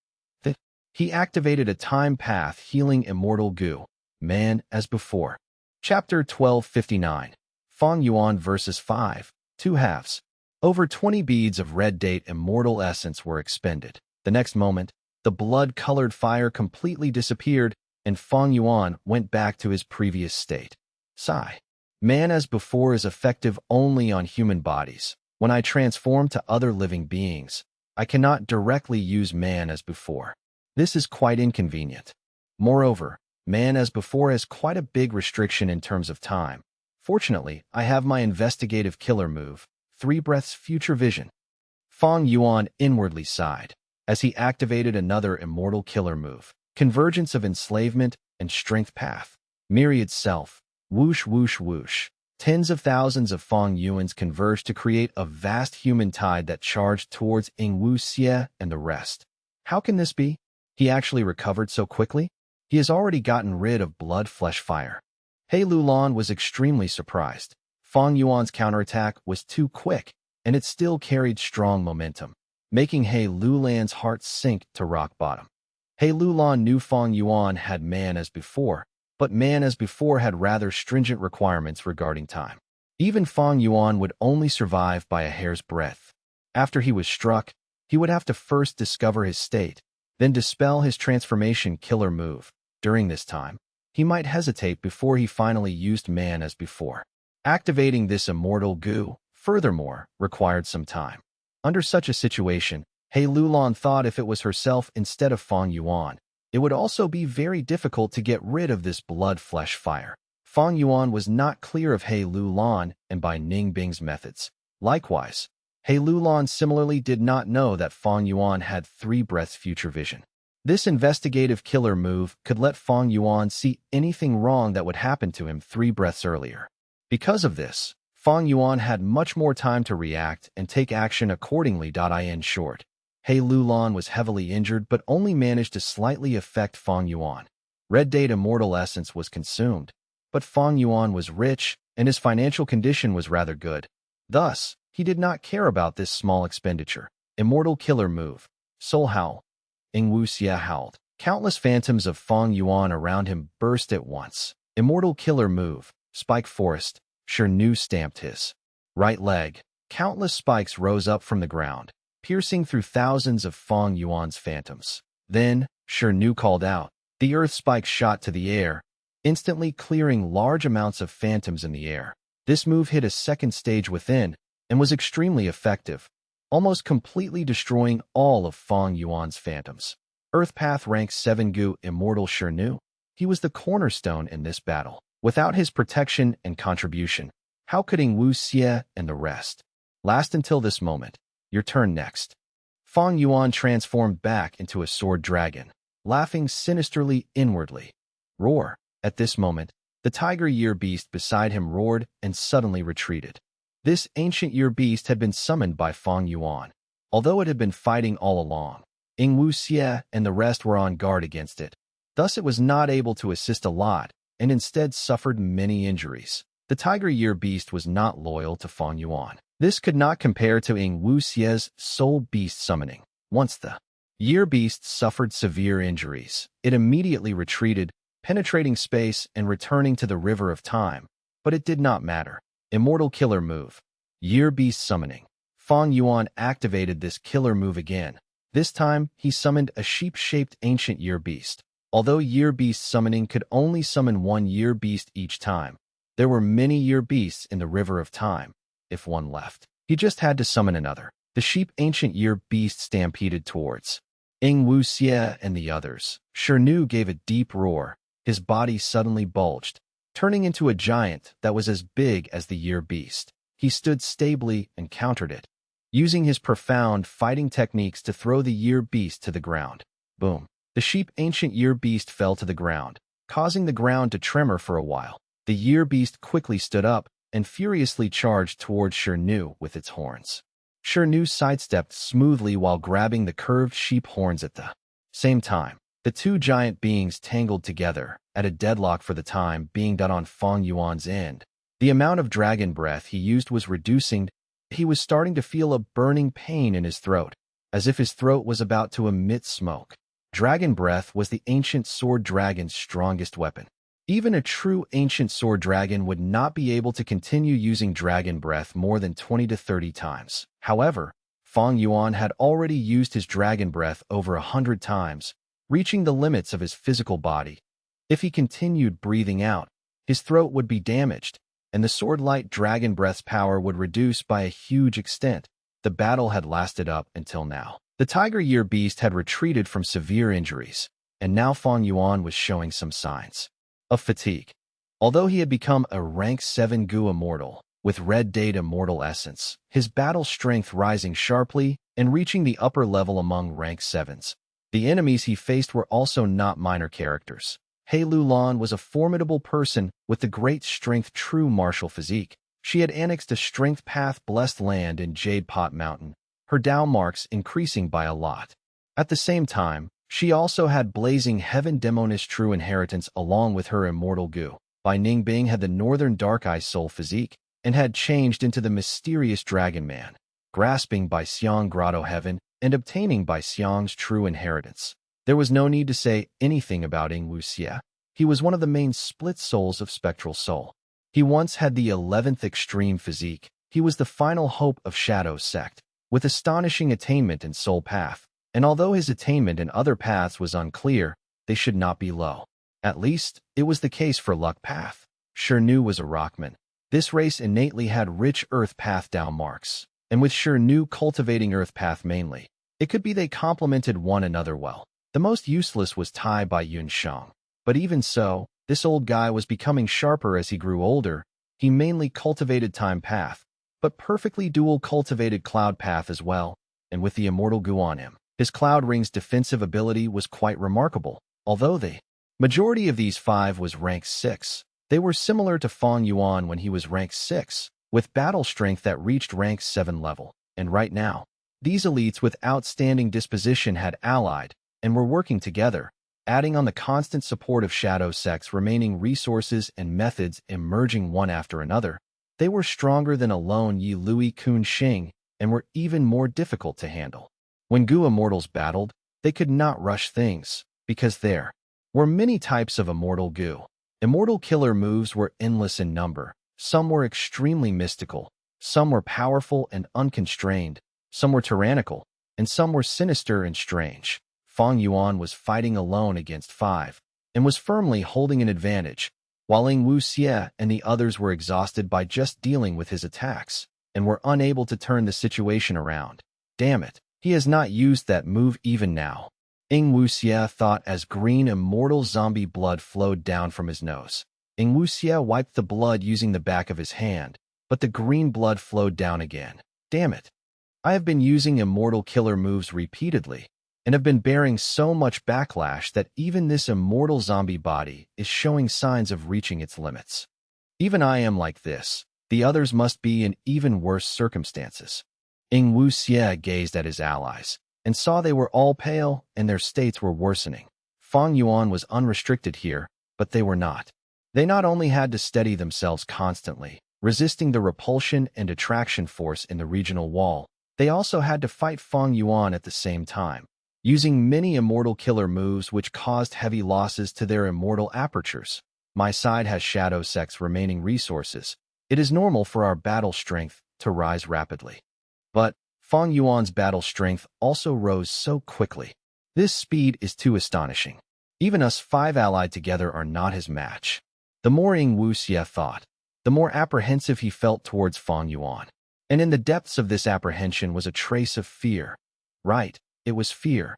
He activated a time path healing immortal goo, man as before. Chapter 1259. Fang Yuan vs. 5, 2 halves. Over 20 beads of red date immortal essence were expended. The next moment, the blood-colored fire completely disappeared, and Fang Yuan went back to his previous state. Sigh. Man as before is effective only on human bodies. When I transform to other living beings, I cannot directly use man as before. This is quite inconvenient. Moreover, man as before has quite a big restriction in terms of time. Fortunately, I have my investigative killer move, 3 breaths future vision. Fang Yuan inwardly sighed as he activated another immortal killer move, convergence of enslavement and strength path. Myriad self, whoosh whoosh whoosh. Tens of thousands of Fang Yuans converged to create a vast human tide that charged towards xianxia and the rest. How can this be? He actually recovered so quickly? He has already gotten rid of blood, flesh, fire. He Lulan was extremely surprised. Fang Yuan's counterattack was too quick, and it still carried strong momentum, making He Lulan's heart sink to rock bottom. He Lulan knew Fang Yuan had man as before, but man as before had rather stringent requirements regarding time. Even Fang Yuan would only survive by a hair's breadth. After he was struck, he would have to first discover his state, then dispel his transformation killer move. During this time, he might hesitate before he finally used man as before. Activating this immortal goo, furthermore, required some time. Under such a situation, He Lulan thought if it was herself instead of Fang Yuan, it would also be very difficult to get rid of this blood, flesh, fire. Fang Yuan was not clear of He Lulan and by Ning Bing's methods. Likewise, He Lulan similarly did not know that Fang Yuan had 3 breaths future vision. This investigative killer move could let Fang Yuan see anything wrong that would happen to him 3 breaths earlier. Because of this, Fang Yuan had much more time to react and take action accordingly. In short, He Lulan was heavily injured but only managed to slightly affect Fang Yuan. Red Date Immortal Essence was consumed, but Fang Yuan was rich and his financial condition was rather good. Thus, he did not care about this small expenditure. Immortal killer move, Soul Howl. Xianxia howled. Countless phantoms of Fang Yuan around him burst at once. Immortal killer move, Spike Forest. Xianxia stamped his right leg. Countless spikes rose up from the ground, piercing through thousands of Fang Yuan's phantoms. Then, Xianxia called out. The earth spikes shot to the air, instantly clearing large amounts of phantoms in the air. This move hit a second stage within and was extremely effective, almost completely destroying all of Fang Yuan's phantoms. Earth Path Rank 7 Gu Immortal Xianxia. He was the cornerstone in this battle. Without his protection and contribution, how could xianxia and the rest last until this moment? Your turn next. Fang Yuan transformed back into a sword dragon, laughing sinisterly inwardly. Roar. At this moment, the tiger year beast beside him roared and suddenly retreated. This ancient year beast had been summoned by Fang Yuan, although it had been fighting all along. xianxia and the rest were on guard against it. Thus it was not able to assist a lot, and instead suffered many injuries. The tiger year beast was not loyal to Fang Yuan. This could not compare to xianxia's soul beast summoning. Once the year beast suffered severe injuries, it immediately retreated, penetrating space and returning to the river of time. But it did not matter. Immortal killer move, year beast summoning. Fang Yuan activated this killer move again. This time, he summoned a sheep-shaped ancient year beast. Although year beast summoning could only summon 1 year beast each time, there were many year beasts in the river of time. If one left, he just had to summon another. The sheep ancient year beast stampeded towards xianxia and the others. Xianxia gave a deep roar. His body suddenly bulged, turning into a giant that was as big as the year beast. He stood stably and countered it, using his profound fighting techniques to throw the year beast to the ground. Boom. The sheep ancient year beast fell to the ground, causing the ground to tremor for a while. The year beast quickly stood up and furiously charged towards Xianxia with its horns. Xianxia sidestepped smoothly while grabbing the curved sheep horns at the same time. The two giant beings tangled together, at a deadlock for the time being done on Fang Yuan's end. The amount of dragon breath he used was reducing. He was starting to feel a burning pain in his throat, as if his throat was about to emit smoke. Dragon breath was the ancient sword dragon's strongest weapon. Even a true ancient sword dragon would not be able to continue using dragon breath more than 20 to 30 times. However, Fang Yuan had already used his dragon breath over 100 times, reaching the limits of his physical body. If he continued breathing out, his throat would be damaged, and the sword-light dragon breath's power would reduce by a huge extent. The battle had lasted up until now. The tiger year beast had retreated from severe injuries. and now Fang Yuan was showing some signs of fatigue. Although he had become a rank 7 Gu immortal, with red date immortal essence, his battle strength rising sharply and reaching the upper level among rank 7s. The enemies he faced were also not minor characters. He Lulan was a formidable person with the great strength true martial physique. She had annexed a strength path blessed land in Jade Pot Mountain, her Dao marks increasing by a lot. At the same time, she also had blazing heaven demonist true inheritance along with her immortal Gu. Bai Ningbing had the northern dark eye soul physique and had changed into the mysterious dragon man, grasping Bai Xiang grotto heaven and obtaining Bai Xiang's true inheritance. There was no need to say anything about Ing Wuxia. He was one of the main split souls of Spectral Soul. He once had the 11th extreme physique. He was the final hope of Shadow's sect, with astonishing attainment in Soul Path, and although his attainment in other paths was unclear, they should not be low. At least, it was the case for Luck Path. Shirnu was a rockman. This race innately had rich Earth Path Dao marks, and with Shirnu cultivating Earth Path mainly, it could be they complemented one another well. The most useless was Tai Bai Yunshang. But even so, this old guy was becoming sharper as he grew older. He mainly cultivated Time Path, but perfectly dual cultivated Cloud Path as well, and with the immortal Gu on him, his Cloud Ring's defensive ability was quite remarkable. Although the majority of these 5 was rank 6, they were similar to Fang Yuan when he was rank 6, with battle strength that reached rank 7 level. And right now, these elites with outstanding disposition had allied and were working together, adding on the constant support of Shadow Sect's remaining resources and methods emerging one after another. They were stronger than alone Yi Lui Kun Xing and were even more difficult to handle. When Gu Immortals battled, they could not rush things, because there were many types of Immortal Gu. Immortal killer moves were endless in number. Some were extremely mystical, some were powerful and unconstrained, some were tyrannical, and some were sinister and strange. Fang Yuan was fighting alone against 5, and was firmly holding an advantage, while Ing Wuxia and the others were exhausted by just dealing with his attacks, and were unable to turn the situation around. Damn it, he has not used that move even now. Ing Wuxia thought as green immortal zombie blood flowed down from his nose. Ing Wuxia wiped the blood using the back of his hand, but the green blood flowed down again. Damn it. I have been using immortal killer moves repeatedly, and have been bearing so much backlash that even this immortal zombie body is showing signs of reaching its limits. Even I am like this. The others must be in even worse circumstances. Ing Wuxia gazed at his allies, and saw they were all pale and their states were worsening. Fang Yuan was unrestricted here, but they were not. They not only had to steady themselves constantly, resisting the repulsion and attraction force in the regional wall, they also had to fight Fang Yuan at the same time, using many immortal killer moves which caused heavy losses to their immortal apertures. My side has Shadow Sect's remaining resources. It is normal for our battle strength to rise rapidly. But Fang Yuan's battle strength also rose so quickly. This speed is too astonishing. Even us 5 allied together are not his match. The more Ing Wuxia thought, the more apprehensive he felt towards Fang Yuan. And in the depths of this apprehension was a trace of fear. Right, it was fear.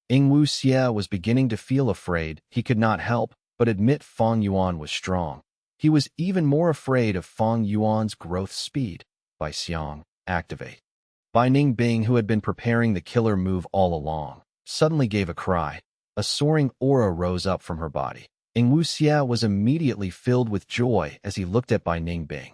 Ing Wuxia was beginning to feel afraid. He could not help but admit Fang Yuan was strong. He was even more afraid of Fang Yuan's growth speed. Bai Xiang, activate. Bai Ningbing, who had been preparing the killer move all along, suddenly gave a cry. A soaring aura rose up from her body. Ing Wuxia was immediately filled with joy as he looked at Bai Ningbing.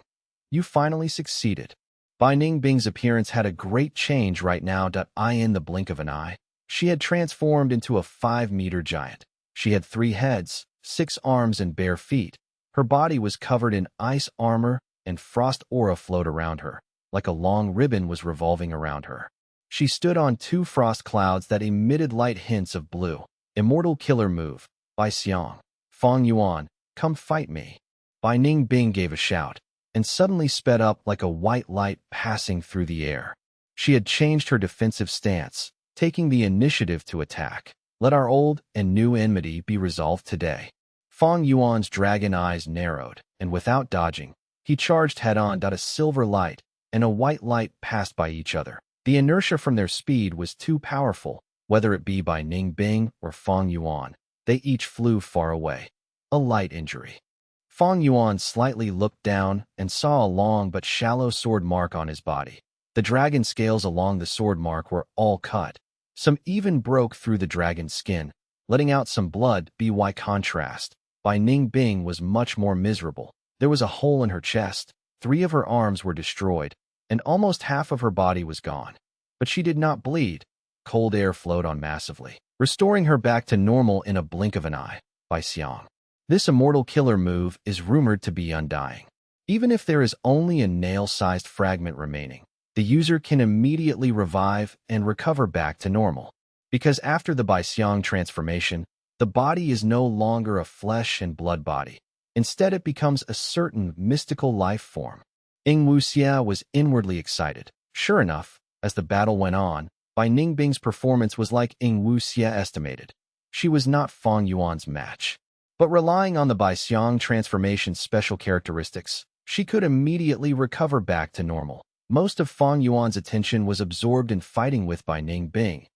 You finally succeeded. Bai Ningbing's appearance had a great change right now. In the blink of an eye, she had transformed into a 5-meter giant. She had 3 heads, 6 arms, and bare feet. Her body was covered in ice armor, and frost aura flowed around her, like a long ribbon was revolving around her. She stood on 2 frost clouds that emitted light hints of blue. Immortal killer move. Bai Xiang. Fang Yuan, come fight me. Bai Ningbing gave a shout, and suddenly sped up like a white light passing through the air. She had changed her defensive stance, taking the initiative to attack. Let our old and new enmity be resolved today. Fang Yuan's dragon eyes narrowed, and without dodging, he charged head-on. A silver light and a white light passed by each other. The inertia from their speed was too powerful, whether it be by Ningbing or Fang Yuan. They each flew far away. A light injury. Fang Yuan slightly looked down and saw a long but shallow sword mark on his body. The dragon scales along the sword mark were all cut. Some even broke through the dragon's skin, letting out some blood. By contrast, Bai Ningbing was much more miserable. There was a hole in her chest, 3 of her arms were destroyed, and almost half of her body was gone. But she did not bleed. Cold air flowed on massively, restoring her back to normal in a blink of an eye. Bai Xiang. This immortal killer move is rumored to be undying. Even if there is only a nail-sized fragment remaining, the user can immediately revive and recover back to normal. Because after the Bai Xiang transformation, the body is no longer a flesh and blood body. Instead, it becomes a certain mystical life form. Xianxia was inwardly excited. Sure enough, as the battle went on, Bai Ningbing's performance was like Xianxia estimated. She was not Fang Yuan's match. But relying on the Bai Xiang transformation's special characteristics, she could immediately recover back to normal. Most of Fang Yuan's attention was absorbed in fighting with Bai Ningbing.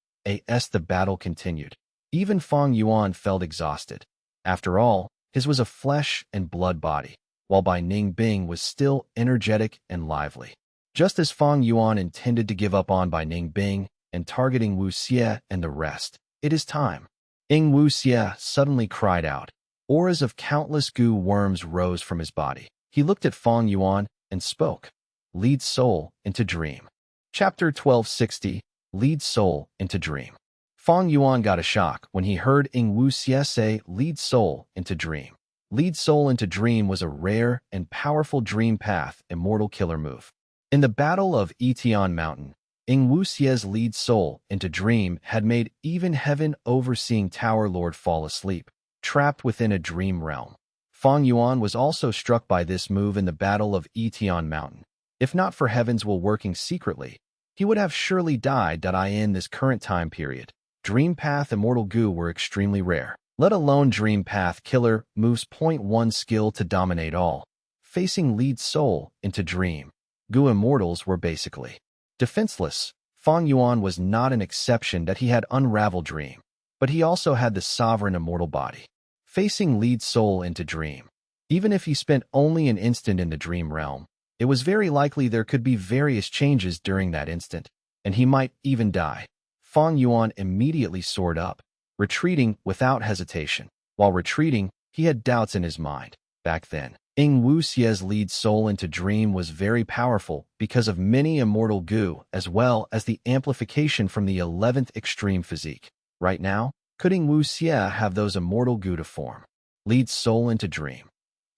As the battle continued, even Fang Yuan felt exhausted. After all, his was a flesh and blood body, while Bai Ningbing was still energetic and lively. Just as Fang Yuan intended to give up on Bai Ningbing and targeting Wu Xie and the rest, it is time. Wu Xie suddenly cried out. Auras of countless goo worms rose from his body. He looked at Fang Yuan and spoke. Lead soul into dream. Chapter 1260, Lead soul into dream. Fang Yuan got a shock when he heard Wu Xie say lead soul into dream. Lead soul into dream was a rare and powerful dream path immortal killer move. In the Battle of Etian Mountain, Wu Xie's lead soul into dream had made even heaven overseeing Tower Lord fall asleep, trapped within a dream realm. Fang Yuan was also struck by this move in the Battle of Etian Mountain. If not for Heaven's will working secretly, he would have surely died. In this current time period, Dream Path Immortal Goo were extremely rare, let alone Dream Path Killer moves. 1 skill to dominate all. Facing lead soul into dream, Goo immortals were basically defenseless. Fang Yuan was not an exception that he had Unravel Dream, but he also had the sovereign immortal body. Facing lead soul into dream, even if he spent only an instant in the dream realm, it was very likely there could be various changes during that instant, and he might even die. Fang Yuan immediately soared up, retreating without hesitation. While retreating, he had doubts in his mind. Back then, Wu Xie's lead soul into dream was very powerful because of many immortal goo as well as the amplification from the 11th extreme physique. Right now, could Wu Xie have those immortal goo to form? Lead soul into dream.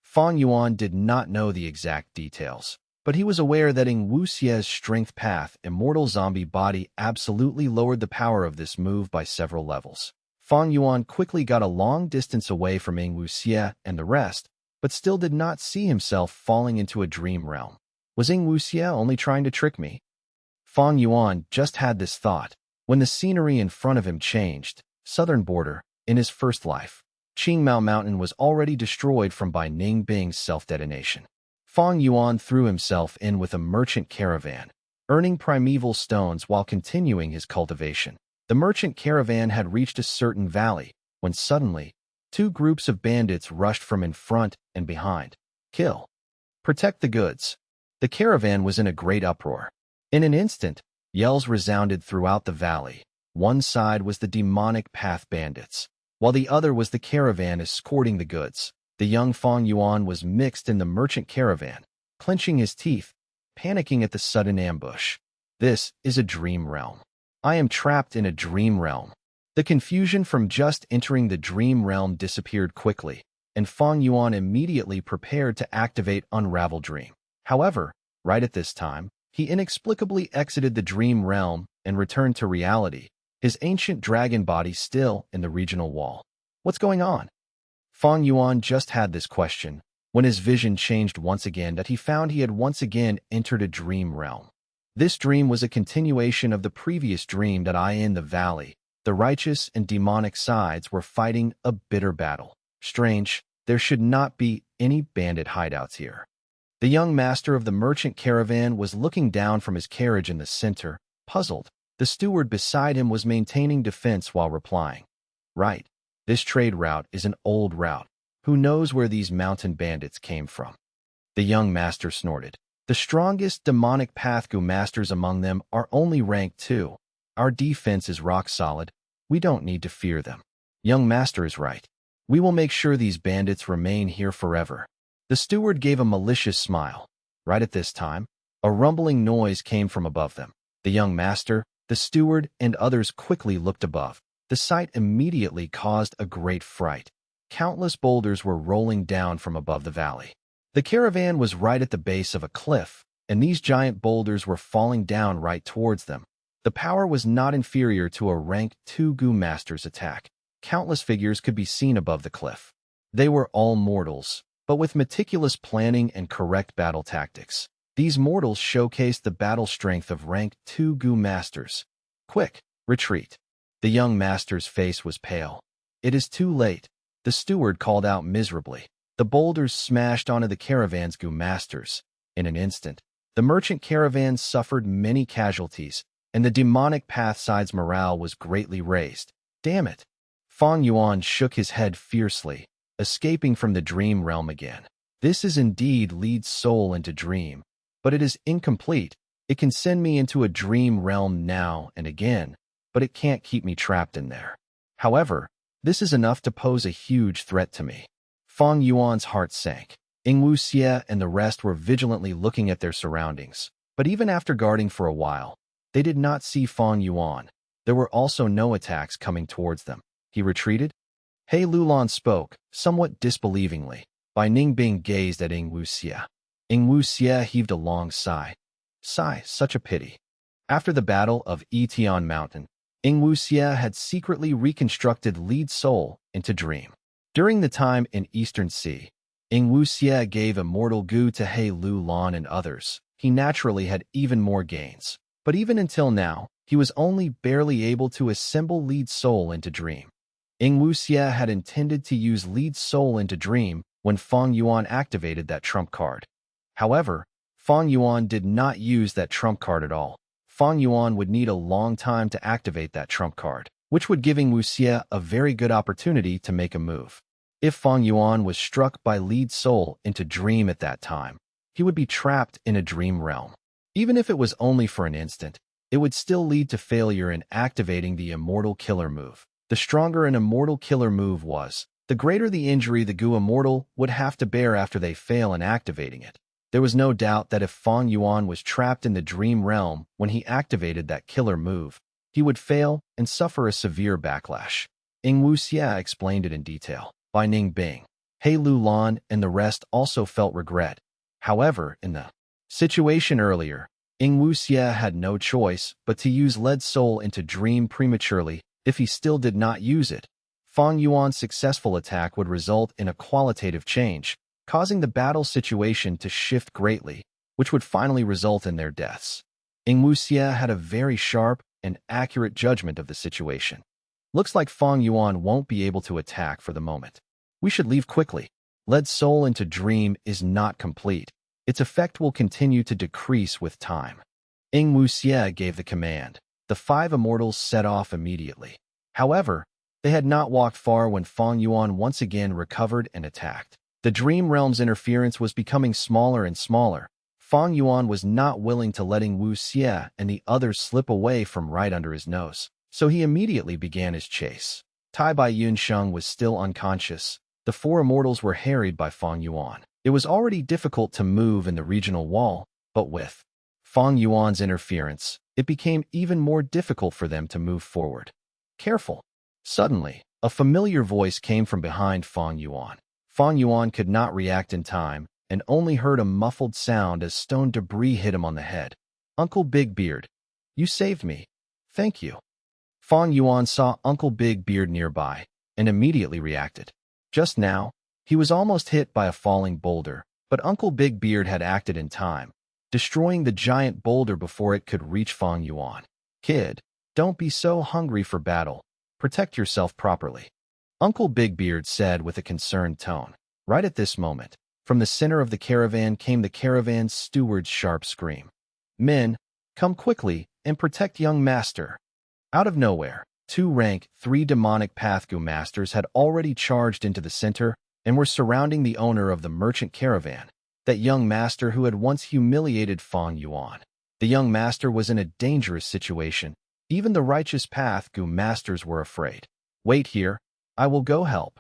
Fang Yuan did not know the exact details, but he was aware that Wu Xie's strength path immortal zombie body absolutely lowered the power of this move by several levels. Fang Yuan quickly got a long distance away from Wu Xie and the rest, but still did not see himself falling into a dream realm. Was Wu Xie only trying to trick me? Fang Yuan just had this thought when the scenery in front of him changed. Southern border, in his first life, Qingmao Mountain was already destroyed from Bai Ningbing's self-detonation. Fang Yuan threw himself in with a merchant caravan, earning primeval stones while continuing his cultivation. The merchant caravan had reached a certain valley, when suddenly, 2 groups of bandits rushed from in front and behind. Kill. Protect the goods. The caravan was in a great uproar. In an instant, yells resounded throughout the valley. One side was the demonic path bandits, while the other was the caravan escorting the goods. The young Fang Yuan was mixed in the merchant caravan, clenching his teeth, panicking at the sudden ambush. This is a dream realm. I am trapped in a dream realm. The confusion from just entering the dream realm disappeared quickly, and Fang Yuan immediately prepared to activate Unravel Dream. However, right at this time, he inexplicably exited the dream realm and returned to reality, his ancient dragon body still in the regional wall. What's going on? Fang Yuan just had this question when his vision changed once again that he found he had once again entered a dream realm. This dream was a continuation of the previous dream that in the valley, the righteous and demonic sides were fighting a bitter battle. Strange, there should not be any bandit hideouts here. The young master of the merchant caravan was looking down from his carriage in the center, puzzled. The steward beside him was maintaining defense while replying. Right. This trade route is an old route. Who knows where these mountain bandits came from? The young master snorted. The strongest demonic Pathgu masters among them are only rank 2. Our defense is rock solid. We don't need to fear them. Young master is right. We will make sure these bandits remain here forever. The steward gave a malicious smile. Right at this time, a rumbling noise came from above them. The young master, the steward, and others quickly looked above. The sight immediately caused a great fright. Countless boulders were rolling down from above the valley. The caravan was right at the base of a cliff, and these giant boulders were falling down right towards them. The power was not inferior to a rank 2 Gu master's attack. Countless figures could be seen above the cliff. They were all mortals, but with meticulous planning and correct battle tactics. These mortals showcased the battle strength of rank 2 Gu masters. Quick, retreat. The young master's face was pale. It is too late, the steward called out miserably. The boulders smashed onto the caravan's Gu masters. In an instant, the merchant caravan suffered many casualties, and the demonic pathside's morale was greatly raised. Damn it! Fang Yuan shook his head fiercely, escaping from the dream realm again. This is indeed lead soul into dream, but it is incomplete. It can send me into a dream realm now and again, but it can't keep me trapped in there. However, this is enough to pose a huge threat to me. Fang Yuan's heart sank. Xianxia and the rest were vigilantly looking at their surroundings, but even after guarding for a while, they did not see Fang Yuan. There were also no attacks coming towards them. He retreated? He Lulan spoke, somewhat disbelievingly. Bai Ningbing gazed at Xianxia. Xianxia heaved a long sigh. Sigh, such a pity. After the battle of Etian Mountain, Xianxia had secretly reconstructed lead soul into dream. During the time in Eastern Sea, Xianxia gave immortal Gu to He Lulan and others. He naturally had even more gains. But even until now, he was only barely able to assemble lead soul into dream. Xianxia had intended to use lead soul into dream when Fang Yuan activated that trump card. However, Fang Yuan did not use that trump card at all. Fang Yuan would need a long time to activate that trump card, which would give Xianxia a very good opportunity to make a move. If Fang Yuan was struck by lead soul into dream at that time, he would be trapped in a dream realm. Even if it was only for an instant, it would still lead to failure in activating the immortal killer move. The stronger an immortal killer move was, the greater the injury the Gu immortal would have to bear after they fail in activating it. There was no doubt that if Fang Yuan was trapped in the dream realm when he activated that killer move, he would fail and suffer a severe backlash. Xianxia explained it in detail. Bai Ningbing, He Lulan, and the rest also felt regret. However, in the situation earlier, Xianxia had no choice but to use lead soul into dream prematurely. If he still did not use it, Fang Yuan's successful attack would result in a qualitative change, causing the battle situation to shift greatly, which would finally result in their deaths. Xianxia had a very sharp and accurate judgment of the situation. Looks like Fang Yuan won't be able to attack for the moment. We should leave quickly. Lead soul into dream is not complete. Its effect will continue to decrease with time. Xianxia gave the command. The 5 immortals set off immediately. However, they had not walked far when Fang Yuan once again recovered and attacked. The dream realm's interference was becoming smaller and smaller. Fang Yuan was not willing to let Xianxia and the others slip away from right under his nose, so he immediately began his chase. Tai Bai Yunsheng was still unconscious. The 4 immortals were harried by Fang Yuan. It was already difficult to move in the regional wall, but with Fang Yuan's interference, it became even more difficult for them to move forward. Careful! Suddenly, a familiar voice came from behind Fang Yuan. Fang Yuan could not react in time and only heard a muffled sound as stone debris hit him on the head. Uncle Big Beard, you saved me. Thank you. Fang Yuan saw Uncle Big Beard nearby and immediately reacted. Just now, he was almost hit by a falling boulder, but Uncle Big Beard had acted in time, destroying the giant boulder before it could reach Fang Yuan. Kid, don't be so hungry for battle. Protect yourself properly, Uncle Big Beard said with a concerned tone. Right at this moment, from the center of the caravan came the caravan's steward's sharp scream. Men, come quickly and protect young master. Out of nowhere, Two rank 3 demonic Pathgu masters had already charged into the center and were surrounding the owner of the merchant caravan, that young master who had once humiliated Fang Yuan. The young master was in a dangerous situation. Even the righteous Pathgu masters were afraid. "Wait here, I will go help."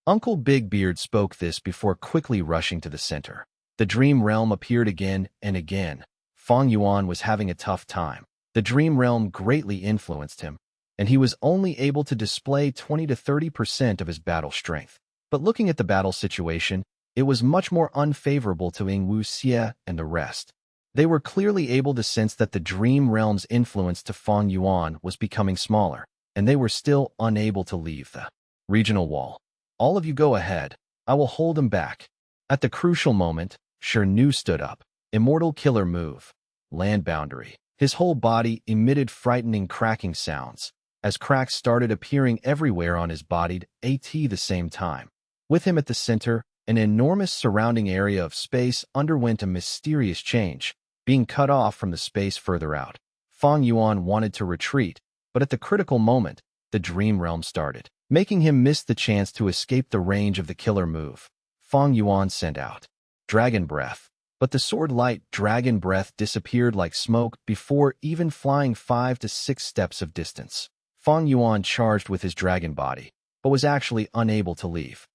Uncle Big Beard spoke this before quickly rushing to the center. The dream realm appeared again and again. Fang Yuan was having a tough time. The dream realm greatly influenced him, and he was only able to display 20 to 30% of his battle strength. But looking at the battle situation, it was much more unfavorable to xianxia and the rest. They were clearly able to sense that the dream realm's influence to Fang Yuan was becoming smaller, and they were still unable to leave the regional wall. "All of you go ahead. I will hold them back." At the crucial moment, Shernu stood up. Immortal killer move. Land boundary. His whole body emitted frightening cracking sounds, as cracks started appearing everywhere on his body at the same time. With him at the center, an enormous surrounding area of space underwent a mysterious change, being cut off from the space further out. Fang Yuan wanted to retreat, but at the critical moment, the dream realm started, making him miss the chance to escape the range of the killer move. Fang Yuan sent out Dragon Breath, but the sword-light Dragon Breath disappeared like smoke before even flying 5 to 6 steps of distance. Fang Yuan charged with his dragon body, but was actually unable to leave.